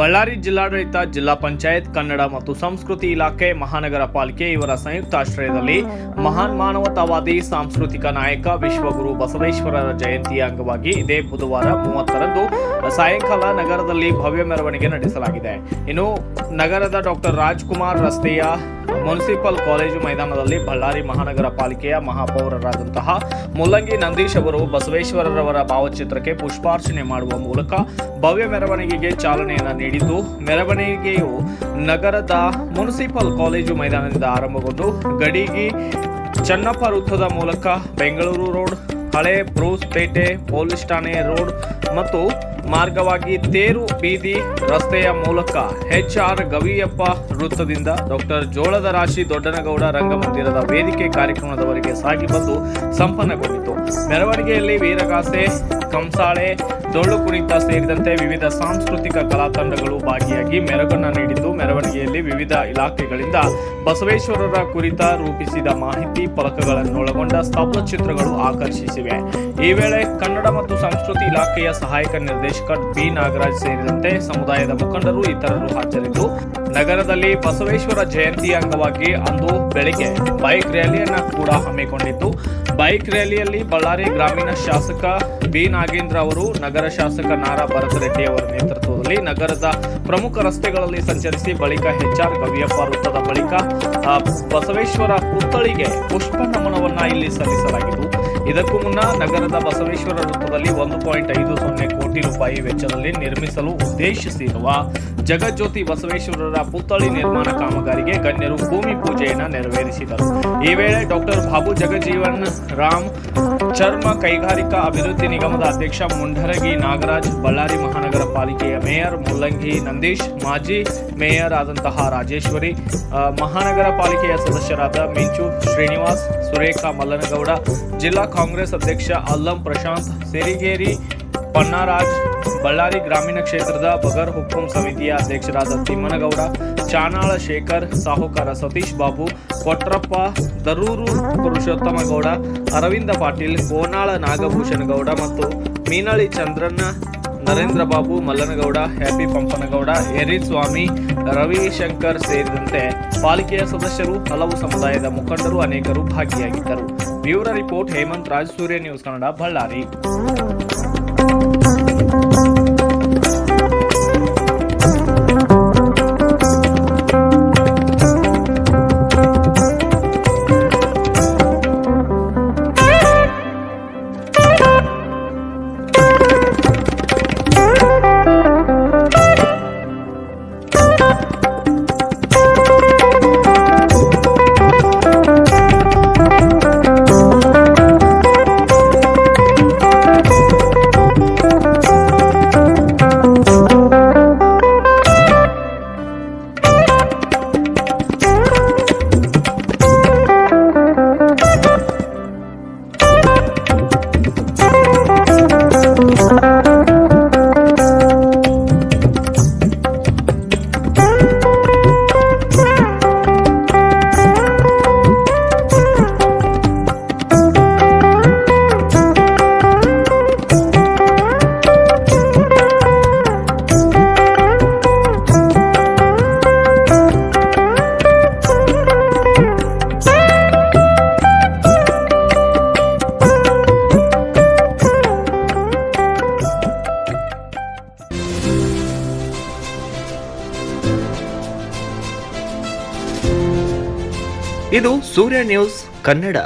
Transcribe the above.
ಬಳ್ಳಾರಿ ಜಿಲ್ಲಾಡಳಿತ, ಜಿಲ್ಲಾ ಪಂಚಾಯತ್, ಕನ್ನಡ ಮತ್ತು ಸಂಸ್ಕೃತಿ ಇಲಾಖೆ, ಮಹಾನಗರ ಪಾಲಿಕೆ ಇವರ ಸಂಯುಕ್ತಾಶ್ರಯದಲ್ಲಿ ಮಹಾನ್ ಮಾನವತಾವಾದಿ ಸಾಂಸ್ಕೃತಿಕ ನಾಯಕ ವಿಶ್ವಗುರು ಬಸವೇಶ್ವರರ ಜಯಂತಿಯ ಅಂಗವಾಗಿ ಇದೇ ಬುಧವಾರ 30ರಂದು ಸಾಯಂಕಾಲ ನಗರದಲ್ಲಿ ಭವ್ಯ ಮೆರವಣಿಗೆ ನಡೆಸಲಾಗಿದೆ. ಇನ್ನು ನಗರದ ಡಾಕ್ಟರ್ ರಾಜ್ಕುಮಾರ್ ರಸ್ತೆಯ ಮುನ್ಸಿಪಲ್ ಕಾಲೇಜು ಮೈದಾನದಲ್ಲಿ ಬಳ್ಳಾರಿ ಮಹಾನಗರ ಪಾಲಿಕೆಯ ಮಹಾಪೌರರಾದಂತಹ ಮುಲ್ಲಂಗಿ ನಂದೀಶ್ ಅವರು ಬಸವೇಶ್ವರರವರ ಭಾವಚಿತ್ರಕ್ಕೆ ಪುಷ್ಪಾರ್ಚನೆ ಮಾಡುವ ಮೂಲಕ ಭವ್ಯ ಮೆರವಣಿಗೆಗೆ ಚಾಲನೆಯನ್ನು ನೀಡಿದ್ದು, ಮೆರವಣಿಗೆಯು ನಗರದ ಮುನ್ಸಿಪಲ್ ಕಾಲೇಜು ಮೈದಾನದಿಂದ ಆರಂಭಗೊಂಡು ಗಡಿಗಿ ಚನ್ನಪ್ಪ ವೃತ್ತದ ಮೂಲಕ ಬೆಂಗಳೂರು ರೋಡ್, ಹಳೆ ಬ್ರೂಸ್ ಪೇಟೆ, ಪೊಲೀಸ್ ಠಾಣೆ ರೋಡ್ ಮತ್ತು ಮಾರ್ಗವಾಗಿ ತೇರು ಬೀದಿ ರಸ್ತೆಯ ಮೂಲಕ HR ಗವಿಯಪ್ಪ ವೃತ್ತದಿಂದ ಡಾಕ್ಟರ್ ಜೋಳದ ರಾಶಿ ದೊಡ್ಡನಗೌಡ ರಂಗಮಂದಿರದ ವೇದಿಕೆ ಕಾರ್ಯಕ್ರಮದವರೆಗೆ ಸಾಗಿ ಬಂದು ಸಂಪನ್ನಗೊಂಡಿತು. ಮೆರವಣಿಗೆಯಲ್ಲಿ ವೀರಗಾಸೆ, ಕಂಸಾಳೆ, ಡೊಳ್ಳು ಕುಣಿತ ಸೇರಿದಂತೆ ವಿವಿಧ ಸಾಂಸ್ಕೃತಿಕ ಕಲಾ ತಂಡಗಳು ಭಾಗಿಯಾಗಿ ಮೆರಗನ್ನು ನೀಡಿದ್ದು, ಮೆರವಣಿಗೆಯಲ್ಲಿ ವಿವಿಧ ಇಲಾಖೆಗಳಿಂದ ಬಸವೇಶ್ವರರ ಕುರಿತ ರೂಪಿಸಿದ ಮಾಹಿತಿ ಫಲಕಗಳನ್ನೊಳಗೊಂಡ ಸ್ತಬ್ಧ ಚಿತ್ರಗಳು ಆಕರ್ಷಿಸಿವೆ. ಈ ವೇಳೆ ಕನ್ನಡ ಮತ್ತು ಸಂಸ್ಕೃತಿ ಇಲಾಖೆಯ ಸಹಾಯಕ ನಿರ್ದೇಶಕ ಬಿ ನಾಗರಾಜ್ ಸೇರಿದಂತೆ ಸಮುದಾಯದ ಮುಖಂಡರು ಇತರರು ಹಾಜರಿದ್ದು, ನಗರದಲ್ಲಿ ಬಸವೇಶ್ವರ ಜಯಂತಿ ಅಂಗವಾಗಿ ಅಂದು ಬೆಳಗ್ಗೆ ಬೈಕ್ ರ್ಯಾಲಿಯನ್ನು ಕೂಡ ಹಮ್ಮಿಕೊಂಡಿದ್ದು, ಬೈಕ್ ರ್ಯಾಲಿಯಲ್ಲಿ ಬಳ್ಳಾರಿ ಗ್ರಾಮೀಣ ಶಾಸಕ ಬಿ ನಾಗೇಂದ್ರ ಅವರು, ನಗರ ಶಾಸಕ ನಾರಾ ಭರತರೆಡ್ಡಿ ಅವರ ನೇತೃತ್ವದಲ್ಲಿ ನಗರದ ಪ್ರಮುಖ ರಸ್ತೆಗಳಲ್ಲಿ ಸಂಚರಿಸಿ ಬಳಿಕ HR ಗವಿಯಪ್ಪ ವೃತ್ತದ ಬಳಿಕ ಬಸವೇಶ್ವರ ಪುತ್ಥಳಿಗೆ ಪುಷ್ಪ ನಮನವನ್ನ ಇಲ್ಲಿ ಸಲ್ಲಿಸಲಾಗಿದ್ದು, ಇದಕ್ಕೂ ಮುನ್ನ ನಗರದ ಬಸವೇಶ್ವರ ವೃತ್ತದಲ್ಲಿ 1.50 ಕೋಟಿ ರೂಪಾಯಿ ವೆಚ್ಚದಲ್ಲಿ ನಿರ್ಮಿಸಲು ಉದ್ದೇಶಿಸಿರುವ ಜಗಜ್ಯೋತಿ ಬಸವೇಶ್ವರರ ಪುತ್ಥಳಿ ನಿರ್ಮಾಣ ಕಾಮಗಾರಿಗೆ ಗಣ್ಯರು ಭೂಮಿ ಪೂಜೆಯನ್ನು ನೆರವೇರಿಸಿದರು. ಈ ವೇಳೆ ಡಾಕ್ಟರ್ ಬಾಬು ಜಗಜೀವನ್ ರಾಮ್, ಚರ್ಮ ಕೈಗಾರಿಕಾ ಅಭಿವೃದ್ಧಿ ನಿಗಮದ ಅಧ್ಯಕ್ಷ ಮುಂಡರಗಿ ನಾಗರಾಜ್, ಬಳ್ಳಾರಿ ಮಹಾನಗರ ಪಾಲಿಕೆಯ ಮೇಯರ್ ಮುಲ್ಲಂಗಿ ನಂದೀಶ್, ಮಾಜಿ ಮೇಯರ್ ಆದಂತಹ ರಾಜೇಶ್ವರಿ, ಮಹಾನಗರ ಪಾಲಿಕೆಯ ಸದಸ್ಯರಾದ ಮಿಂಚು ಶ್ರೀನಿವಾಸ್, ಸುರೇಖಾ ಮಲ್ಲನಗೌಡ, ಜಿಲ್ಲಾ ಕಾಂಗ್ರೆಸ್ ಅಧ್ಯಕ್ಷ ಅಲ್ಲಂ ಪ್ರಶಾಂತ್, ಸೇರಿಗೇರಿ ಪನ್ನಾರಾಜ್, ಬಳ್ಳಾರಿ ಗ್ರಾಮೀಣ ಕ್ಷೇತ್ರದ ಬಗರ್ ಹುಕ್ಕುಂ ಸಮಿತಿಯ ಅಧ್ಯಕ್ಷರಾದ ತಿಮ್ಮನಗೌಡ, ಚಾನಾಳ ಶೇಖರ್, ಸಾಹುಕಾರ ಸತೀಶ್ ಬಾಬು, ಕೊಟ್ರಪ್ಪ, ದರೂರು ಪುರುಷೋತ್ತಮಗೌಡ, ಅರವಿಂದ ಪಾಟೀಲ್, ಕೋನಾಳ ನಾಗಭೂಷಣ ಗೌಡ ಮತ್ತು ಮೀನಳಿ ಚಂದ್ರಣ್ಣ, ನರೇಂದ್ರ ಬಾಬು, ಮಲ್ಲನಗೌಡ, ಹ್ಯಾಪಿ ಪಂಪನಗೌಡ, ಸ್ವಾಮಿ, ರವಿಶಂಕರ್ ಸೇರಿದಂತೆ ಪಾಲಿಕೆಯ ಸದಸ್ಯರು, ಹಲವು ಸಮುದಾಯದ ಮುಖಂಡರು ಅನೇಕರು ಭಾಗಿಯಾಗಿದ್ದರು. ಬ್ಯೂರೋ ರಿಪೋರ್ಟ್ ಹೇಮಂತ್ ರಾಜ್, ಸೂರ್ಯ ನ್ಯೂಸ್ ಕನ್ನಡ, ಬಳ್ಳಾರಿ. ಇದು ಸೂರ್ಯ ನ್ಯೂಸ್ ಕನ್ನಡ.